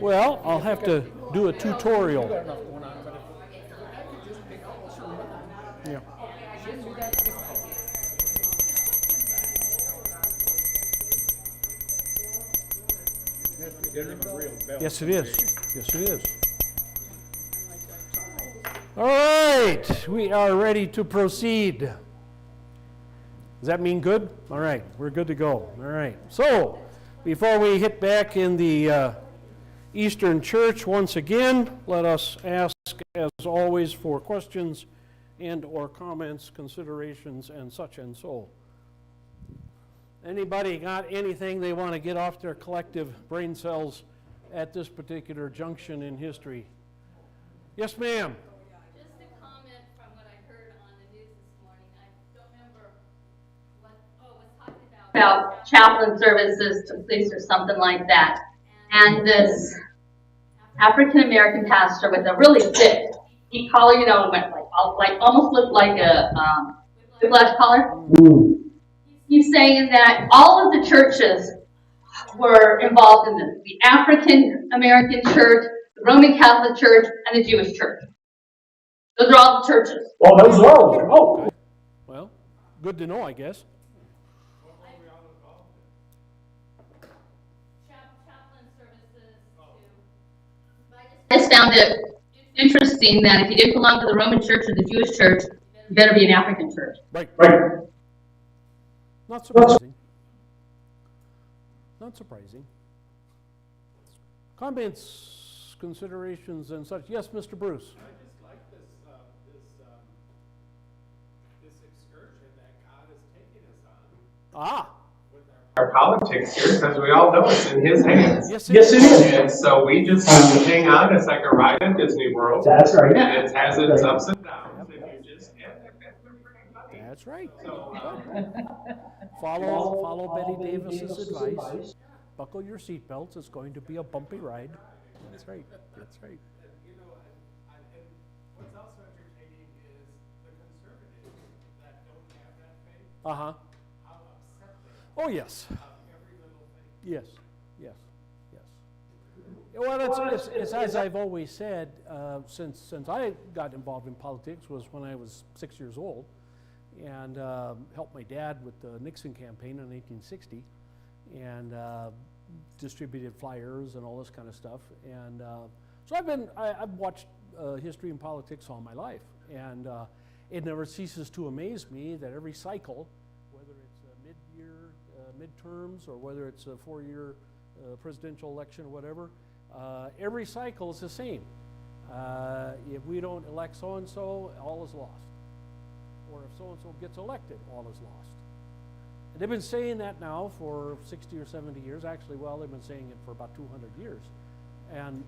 Well, I'll have to do a tutorial. Yeah. Yes, it is. Yes, it is. All right, we are ready to proceed. Does that mean good? All right, we're good to go. All right. So, before we hit back in the Eastern Church once again, let us ask, as always, for questions and or comments, considerations, and such and so. Anybody got anything they want to get off their collective brain cells at this particular junction in history? Yes, ma'am. Just a comment from what I heard on the news this morning. I don't remember what, was talking about chaplain services to police or something like that. And this African American pastor with a really thick collar, went like almost looked like a whiplash collar. He's saying that all of the churches were involved in this: the African American church, the Roman Catholic Church, and the Jewish church. Those are all the churches. Oh, those are all. Okay. Well, good to know, I guess. Chaplain services I just found it interesting that if you didn't belong to the Roman Church or the Jewish Church, you better be an African church. Right. Not surprising. Comments, considerations, and such. Yes, Mr. Bruce. I just like this excursion that God is taking us on. With our politics here, because we all know it's in His hands. Yes, it is. And so we just have to hang on. It's like a ride at Disney World. That's right. And it has its ups and downs. And you just That's right. So, Follow Betty Davis's advice. Buckle your seatbelts. It's going to be a bumpy ride. That's right. That's right. and what's also entertaining is the conservatives that don't have that faith. Uh-huh. How upset they are Oh, yes. of every little thing. Yes. Well, it's as I've always said, since I got involved in politics was when I was 6 years old, and helped my dad with the Nixon campaign in 1860, and distributed flyers and all this kind of stuff. And so I've watched history and politics all my life, and it never ceases to amaze me that every cycle, whether it's a mid-year midterms or whether it's a 4-year presidential election or whatever, every cycle is the same. If we don't elect so-and-so, all is lost. Or if so-and-so gets elected, all is lost. And they've been saying that now for 60 or 70 years. Actually, well, they've been saying it for about 200 years. And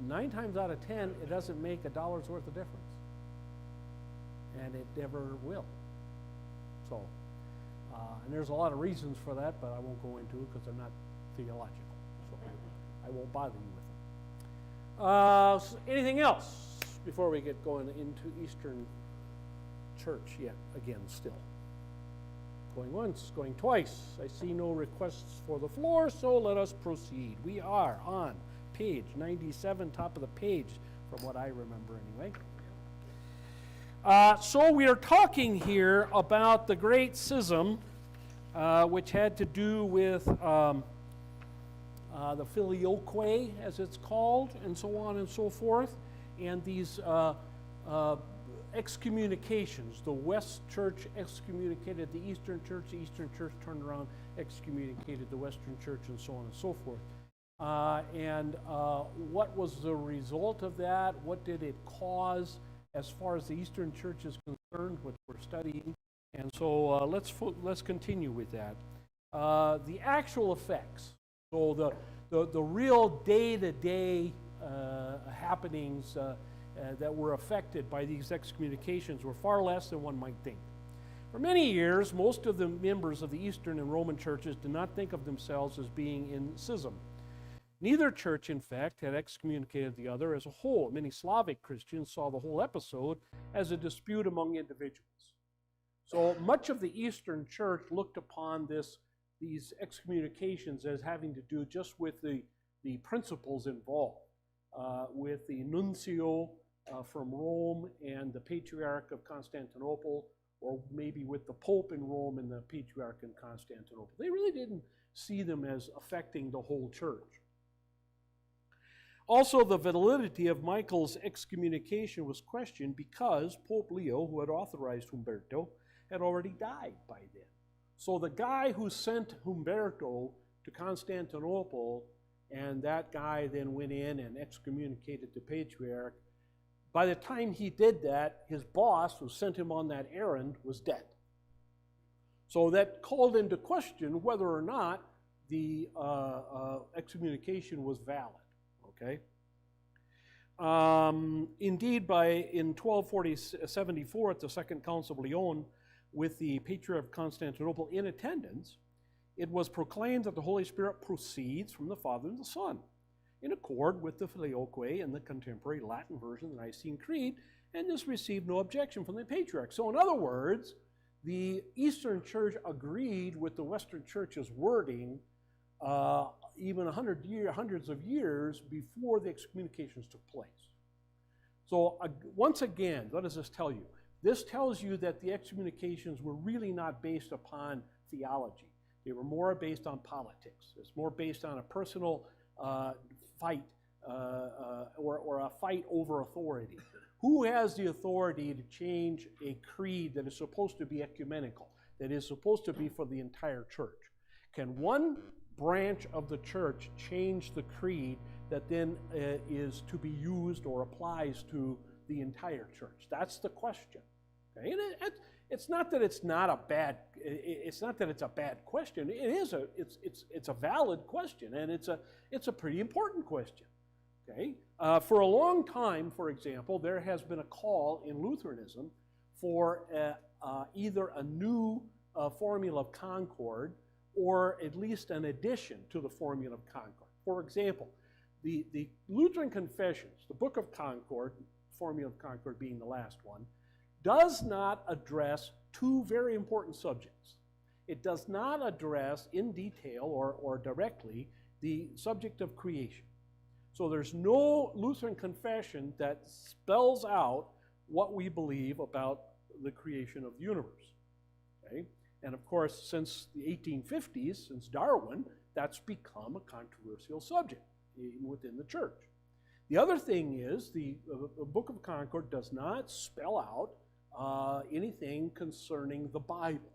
9 times out of 10, it doesn't make a dollar's worth of difference. And it never will. So, and there's a lot of reasons for that, but I won't go into it because they're not theological. So I won't bother you with them. Anything else before we get going into Eastern Church yet again still? Going once, going twice. I see no requests for the floor, so let us proceed. We are on page 97, top of the page, from what I remember anyway. So we are talking here about the Great Schism, which had to do with the filioque, as it's called, and so on and so forth, and these excommunications. The West Church excommunicated the Eastern Church turned around, excommunicated the Western Church, and so on and so forth. And what was the result of that? What did it cause as far as the Eastern Church is concerned, which we're studying? And so let's continue with that. The actual effects, so the real day-to-day happenings that were affected by these excommunications were far less than one might think. For many years, most of the members of the Eastern and Roman churches did not think of themselves as being in schism. Neither church, in fact, had excommunicated the other as a whole. Many Slavic Christians saw the whole episode as a dispute among individuals. So much of the Eastern Church looked upon this these excommunications as having to do just with the principles involved, with the nuncio from Rome and the Patriarch of Constantinople, or maybe with the Pope in Rome and the Patriarch in Constantinople. They really didn't see them as affecting the whole church. Also, the validity of Michael's excommunication was questioned because Pope Leo, who had authorized Humberto, had already died by then. So the guy who sent Humberto to Constantinople, and that guy then went in and excommunicated the Patriarch, by the time he did that, his boss who sent him on that errand was dead. So that called into question whether or not the excommunication was valid. Okay. Indeed, in 1274 at the Second Council of Lyon, with the Patriarch of Constantinople in attendance, it was proclaimed that the Holy Spirit proceeds from the Father and the Son, in accord with the Filioque and the contemporary Latin version of the Nicene Creed, and this received no objection from the Patriarch. So in other words, the Eastern Church agreed with the Western Church's wording even hundreds of years before the excommunications took place. So once again, what does this tell you? This tells you that the excommunications were really not based upon theology. They were more based on politics. It's more based on a personal fight or a fight over authority. Who has the authority to change a creed that is supposed to be ecumenical, that is supposed to be for the entire church? Can one branch of the church change the creed that then is to be used or applies to the entire church? That's the question. Okay? And it's not that it's not a bad. It's not that it's a bad question. It's a valid question, and it's a pretty important question. Okay? For a long time, for example, there has been a call in Lutheranism for either a new formula of concord or at least an addition to the formula of concord. For example, the Lutheran confessions, the Book of Concord, formula of concord being the last one, does not address two very important subjects. It does not address in detail or directly the subject of creation. So there's no Lutheran confession that spells out what we believe about the creation of the universe. Okay? And of course, since the 1850s, since Darwin, that's become a controversial subject within the church. The other thing is the Book of Concord does not spell out anything concerning the Bible.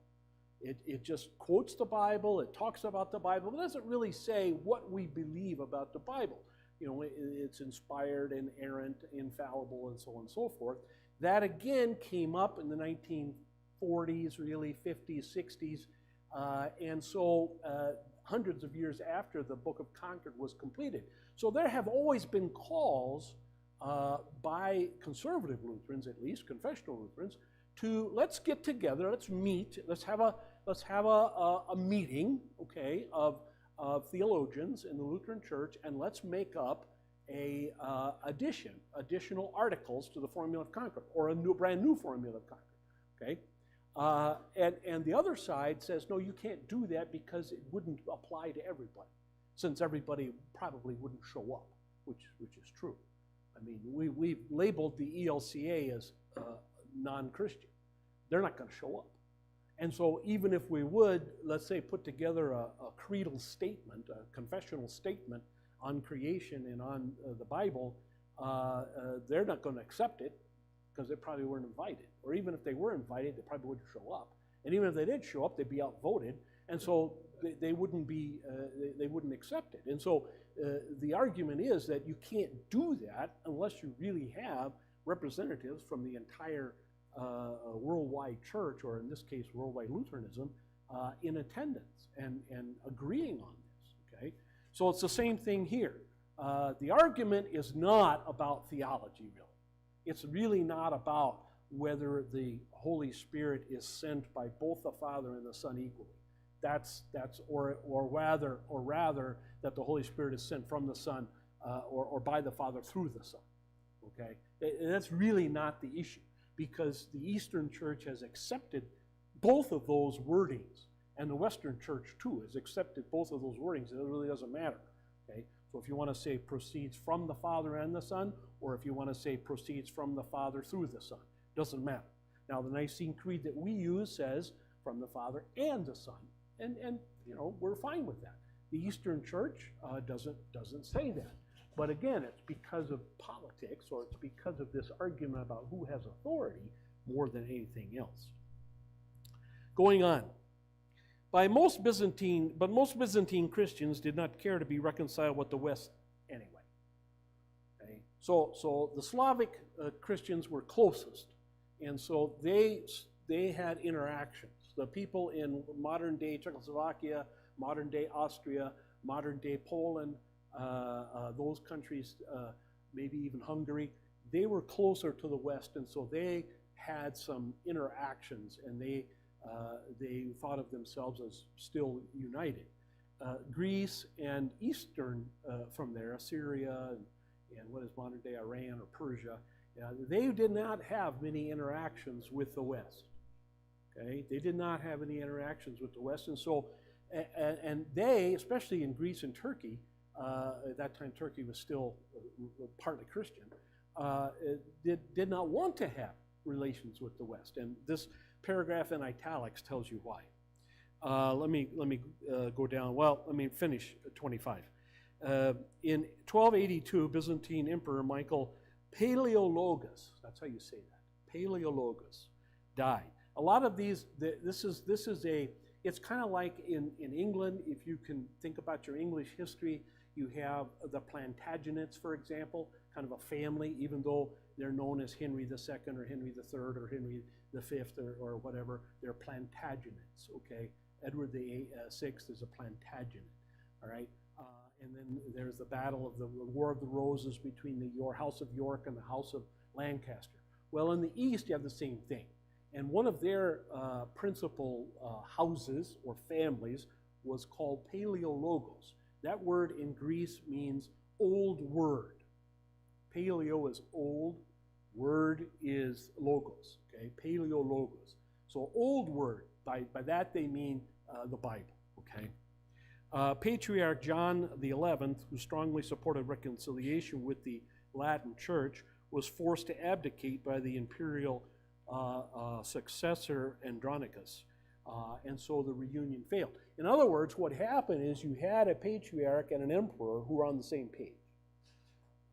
It just quotes the Bible, it talks about the Bible, but doesn't really say what we believe about the Bible. You know, it's inspired, inerrant, infallible, and so on and so forth. That again came up in the 1940s, really 50s, 60s, and so hundreds of years after the Book of Concord was completed. So there have always been calls by conservative Lutherans, at least confessional Lutherans, to let's get together, let's meet, let's have a meeting, okay, of theologians in the Lutheran Church, and let's make up a additional articles to the Formula of Concord, or a brand new Formula of Concord, okay? And the other side says, no, you can't do that because it wouldn't apply to everybody, since everybody probably wouldn't show up, which is true. I mean, we've labeled the ELCA as non-Christian. They're not going to show up. And so even if we would, let's say, put together a creedal statement, a confessional statement on creation and on the Bible, they're not going to accept it because they probably weren't invited. Or even if they were invited, they probably wouldn't show up. And even if they did show up, they'd be outvoted, and so they wouldn't accept it. And so the argument is that you can't do that unless you really have representatives from the entire worldwide church, or in this case, worldwide Lutheranism, in attendance and agreeing on this, okay? So it's the same thing here. The argument is not about theology, really. It's really not about whether the Holy Spirit is sent by both the Father and the Son equally. Or rather that the Holy Spirit is sent from the Son or by the Father through the Son, okay? And that's really not the issue, because the Eastern Church has accepted both of those wordings And the Western Church, too, has accepted both of those wordings. It really doesn't matter. Okay? So if you want to say proceeds from the Father and the Son, or if you want to say proceeds from the Father through the Son, doesn't matter. Now, the Nicene Creed that we use says from the Father and the Son, and we're fine with that. The Eastern Church doesn't say that. But again, it's because of politics, or it's because of this argument about who has authority more than anything else. Going on. Most Byzantine Christians did not care to be reconciled with the West anyway. Okay? So the Slavic Christians were closest, and so they had interactions. The people in modern-day Czechoslovakia, modern-day Austria, modern-day Poland, those countries, maybe even Hungary, they were closer to the West, and so they had some interactions, and they thought of themselves as still united. Greece and Eastern from there, Syria and what is modern-day Iran or Persia, they did not have many interactions with the West. Okay, they did not have any interactions with the West, and so, and they, especially in Greece and Turkey, at that time Turkey was still partly Christian, did not want to have relations with the West. And this paragraph in italics tells you why. Let me go down. Well, let me finish 25. In 1282, Byzantine Emperor Michael Paleologus, that's how you say that, Paleologus, died. A lot of these, it's kind of like in England, if you can think about your English history, you have the Plantagenets, for example, kind of a family, even though they're known as Henry II or Henry III or Henry V or whatever, they're Plantagenets, okay? Edward VI is a Plantagenet, all right? And then there's the battle of the War of the Roses between the House of York and the House of Lancaster. Well, in the East, you have the same thing. And one of their principal houses or families was called Paleologos. That word in Greece means old word. Paleo is old, word is logos, okay? Paleologos. So old word, by that they mean the Bible, okay? Patriarch John XI, who strongly supported reconciliation with the Latin Church, was forced to abdicate by the imperial successor Andronicus, and so the reunion failed. In other words, what happened is you had a patriarch and an emperor who were on the same page.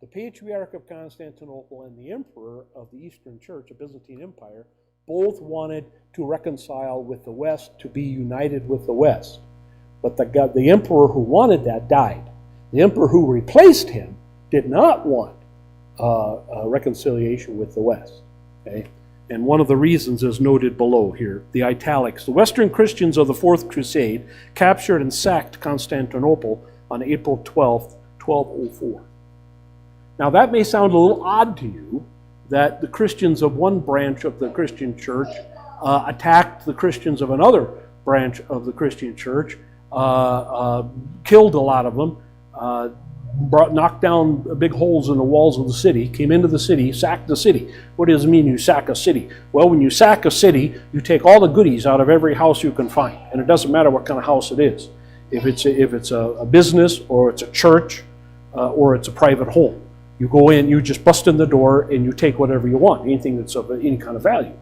The Patriarch of Constantinople and the Emperor of the Eastern Church, a Byzantine Empire, both wanted to reconcile with the West, to be united with the West. But the emperor who wanted that died. The emperor who replaced him did not want reconciliation with the West. Okay? And one of the reasons is noted below here, the italics. The Western Christians of the Fourth Crusade captured and sacked Constantinople on April 12th, 1204. Now that may sound a little odd to you, that the Christians of one branch of the Christian church attacked the Christians of another branch of the Christian church, killed a lot of them, knocked down big holes in the walls of the city, came into the city, sacked the city. What does it mean you sack a city? Well, when you sack a city, you take all the goodies out of every house you can find, and it doesn't matter what kind of house it is. If it's a business, or it's a church, or it's a private home. You go in, you just bust in the door, and you take whatever you want, anything that's of any kind of value.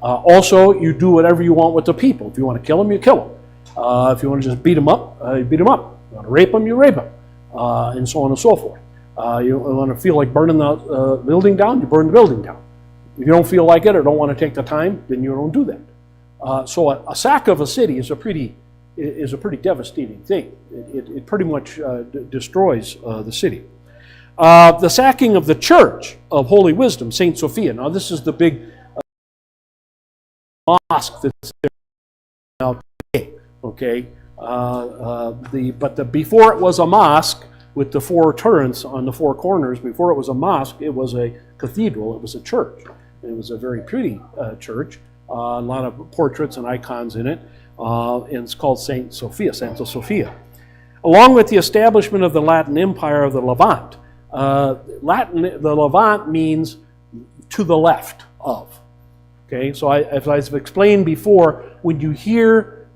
Also, you do whatever you want with the people. If you want to kill them, you kill them. If you want to just beat them up, you beat them up. If you want to rape them, you rape them. And so on and so forth. You want to feel like burning the building down, you burn the building down. If you don't feel like it or don't want to take the time, then you don't do that. So a sack of a city is a pretty devastating thing. It pretty much destroys the city. The sacking of the Church of Holy Wisdom, St. Sophia. Now this is the big mosque that's there now today. Okay. Before it was a mosque with the four turrets on the four corners, before it was a mosque, it was a cathedral, it was a church. It was a very pretty church, a lot of portraits and icons in it, and it's called St. Sophia, Santa Sophia. Along with the establishment of the Latin Empire of the Levant, the Levant means to the left of. Okay, so as I've explained before, when you hear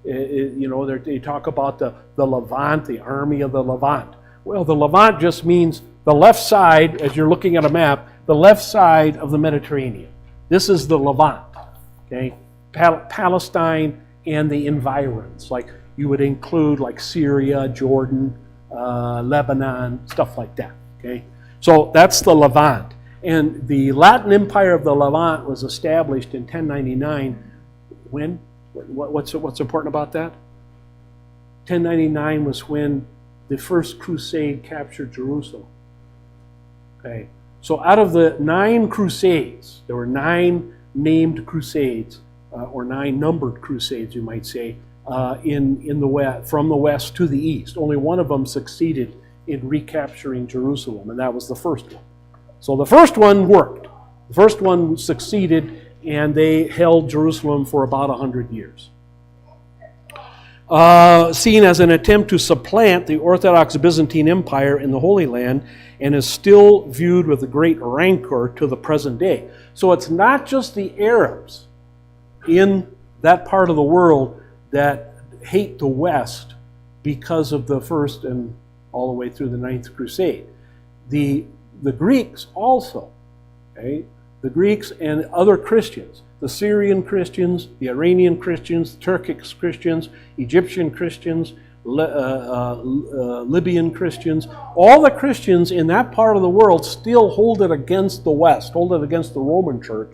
they talk about the Levant, the army of the Levant. Well, the Levant just means the left side, as you're looking at a map, the left side of the Mediterranean. This is the Levant, okay? Palestine and the environs, like you would include like Syria, Jordan, Lebanon, stuff like that, okay? So that's the Levant. And the Latin Empire of the Levant was established in 1099. When? What's important about that? 1099 was when the first crusade captured Jerusalem. Okay, so out of the 9 crusades, there were 9 named crusades, or 9 numbered crusades, you might say, in the west, from the west to the east. Only one of them succeeded in recapturing Jerusalem, and that was the first one. So the first one worked. The first one succeeded, and they held Jerusalem for about 100 years. Seen as an attempt to supplant the Orthodox Byzantine Empire in the Holy Land, and is still viewed with a great rancor to the present day. So it's not just the Arabs in that part of the world that hate the West because of the first and all the way through the 9th Crusade. The Greeks also, okay? The Greeks and other Christians, the Syrian Christians, the Iranian Christians, Turkic Christians, Egyptian Christians, Libyan Christians, all the Christians in that part of the world still hold it against the West, hold it against the Roman Church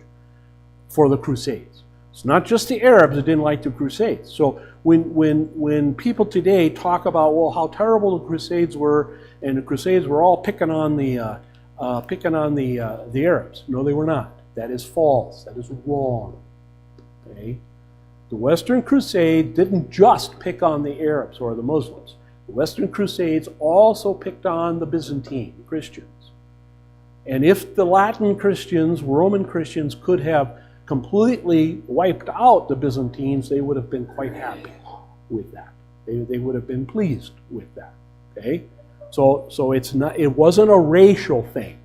for the Crusades. It's not just the Arabs that didn't like the Crusades. So when people today talk about, well, how terrible the Crusades were, and the Crusades were all picking on the Arabs. No, they were not. That is false. That is wrong. Okay? The Western Crusade didn't just pick on the Arabs or the Muslims. The Western Crusades also picked on the Byzantine Christians. And if the Latin Christians, Roman Christians, could have completely wiped out the Byzantines, they would have been quite happy with that. They would have been pleased with that. Okay? So it wasn't a racial thing.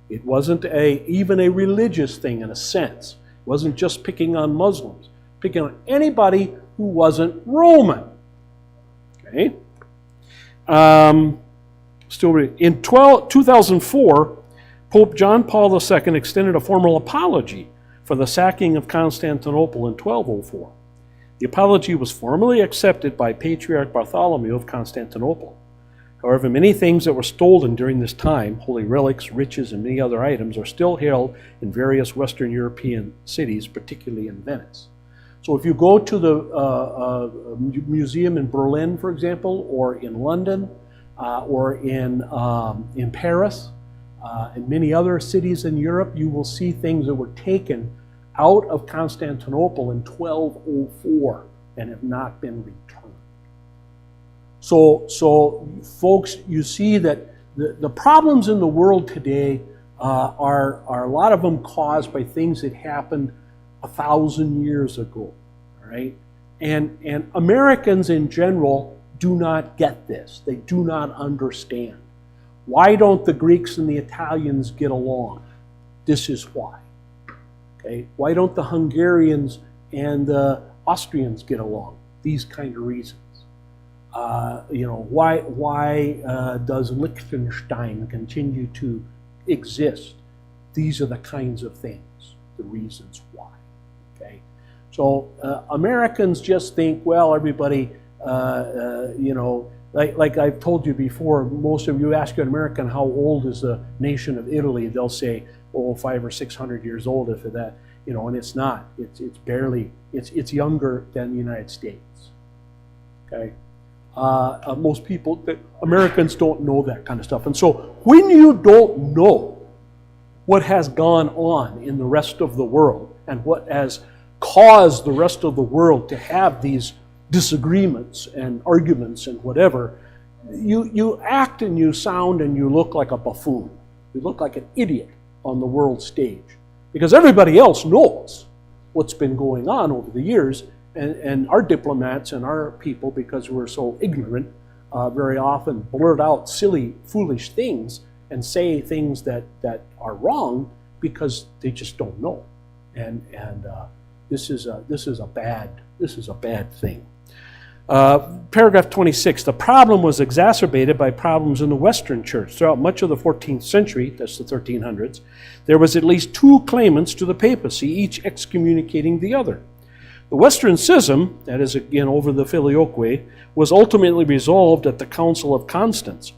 It wasn't even a religious thing in a sense. It wasn't just picking on Muslims, picking on anybody who wasn't Roman. Okay? In 2004, Pope John Paul II extended a formal apology for the sacking of Constantinople in 1204. The apology was formally accepted by Patriarch Bartholomew of Constantinople. However, many things that were stolen during this time, holy relics, riches, and many other items, are still held in various Western European cities, particularly in Venice. So if you go to the museum in Berlin, for example, or in London, or in Paris, and many other cities in Europe, you will see things that were taken out of Constantinople in 1204 and have not been returned. So folks, you see that the problems in the world today are a lot of them caused by things that happened 1,000 years ago, all right? And Americans in general do not get this. They do not understand. Why don't the Greeks and the Italians get along? This is why. Okay? Why don't the Hungarians and the Austrians get along? These kind of reasons. Why does Liechtenstein continue to exist? These are the kinds of things, the reasons why. Okay, so Americans just think, well, everybody, like I've told you before, most of you ask an American how old is the nation of Italy, they'll say, oh, 500 or 600 years old, if that, and it's not. It's barely. It's younger than the United States. Okay. Most people, Americans don't know that kind of stuff. And so when you don't know what has gone on in the rest of the world and what has caused the rest of the world to have these disagreements and arguments and whatever, you act and you sound and you look like a buffoon. You look like an idiot on the world stage because everybody else knows what's been going on over the years. And our diplomats and our people, because we're so ignorant, very often blurt out silly, foolish things and say things that are wrong because they just don't know. And this is a bad thing. Paragraph 26, the problem was exacerbated by problems in the Western Church. Throughout much of the 14th century, that's the 1300s, there was at least two claimants to the papacy, each excommunicating the other. The Western Schism, that is again over the Filioque, was ultimately resolved at the Council of Constance.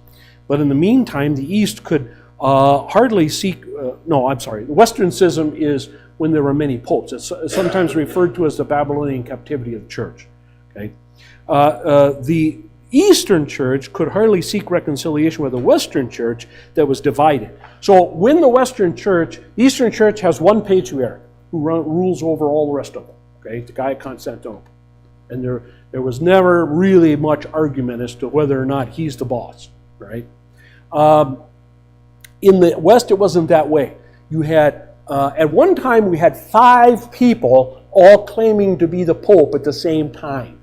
But in the meantime, the East could hardly seek, the Western Schism is when there were many popes. It's sometimes referred to as the Babylonian captivity of the church. Okay? The Eastern Church could hardly seek reconciliation with the Western Church that was divided. So when the Western Church, the Eastern Church has one patriarch who rules over all the rest of them. Okay, the guy at Constantinople. And there was never really much argument as to whether or not he's the boss, right? In the West, it wasn't that way. You had, at one time, we had 5 people all claiming to be the Pope at the same time.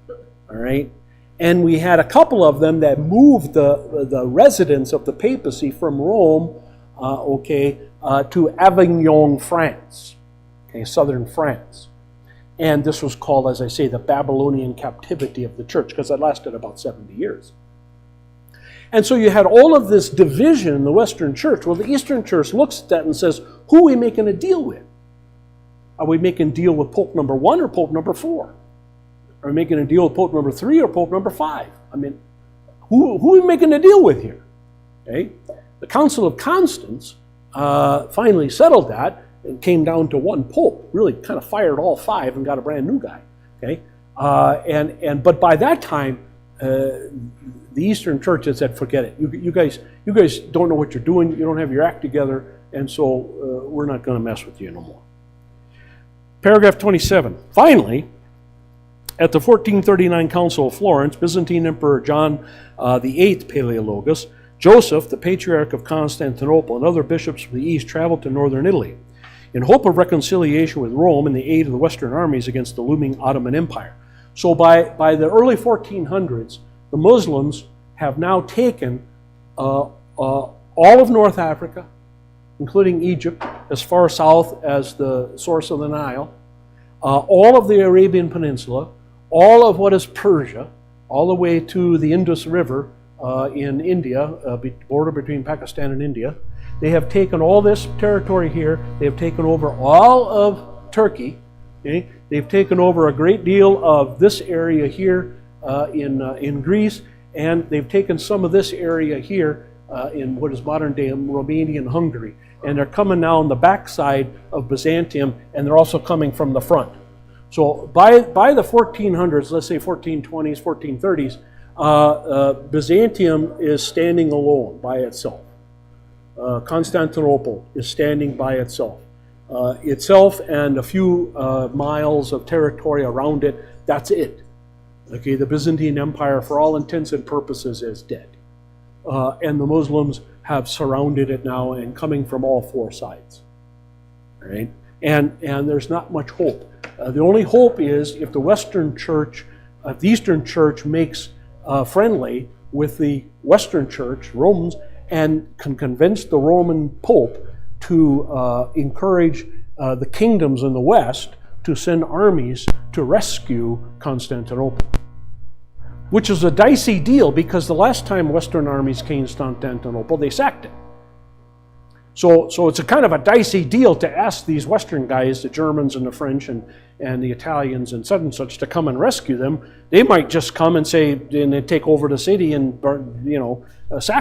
All right? And we had a couple of them that moved the residence of the papacy from Rome, to Avignon, France, okay, southern France. And this was called, as I say, the Babylonian captivity of the church, because it lasted about 70 years. And so you had all of this division in the Western Church. Well, the Eastern Church looks at that and says, who are we making a deal with? Are we making a deal with Pope number 1 or Pope number 4? Are we making a deal with Pope number 3 or Pope number 5? I mean, who are we making a deal with here? Okay? The Council of Constance finally settled that. It came down to one pope, really kind of fired all 5 and got a brand new guy. Okay, but by that time, the Eastern Church had said, "Forget it. You guys don't know what you're doing. You don't have your act together, and so we're not going to mess with you no more." Paragraph 27. Finally, at the 1439 Council of Florence, Byzantine Emperor John VIII Palaeologus, Joseph, the Patriarch of Constantinople, and other bishops from the East traveled to northern Italy in hope of reconciliation with Rome and the aid of the Western armies against the looming Ottoman Empire. So by the early 1400s, the Muslims have now taken all of North Africa, including Egypt, as far south as the source of the Nile, all of the Arabian Peninsula, all of what is Persia, all the way to the Indus River in India, border between Pakistan and India. They have taken all this territory here. They have taken over all of Turkey. Okay? They've taken over a great deal of this area here in Greece, and they've taken some of this area here in what is modern-day Romania and Hungary. And they're coming now on the backside of Byzantium, and they're also coming from the front. So by the 1400s, let's say 1420s, 1430s, Byzantium is standing alone by itself. Constantinople is standing by itself. Itself and a few miles of territory around it, that's it. Okay, the Byzantine Empire, for all intents and purposes, is dead. And the Muslims have surrounded it now and coming from all 4 sides. Right? And there's not much hope. The only hope is if the Western Church, the Eastern Church makes friendly with the Western Church, Romans, and can convince the Roman Pope to encourage the kingdoms in the West to send armies to rescue Constantinople. Which is a dicey deal because the last time Western armies came to Constantinople, they sacked it. So it's a kind of a dicey deal to ask these Western guys, the Germans and the French and the Italians and such to come and rescue them. They might just come and say, and they take over the city and sack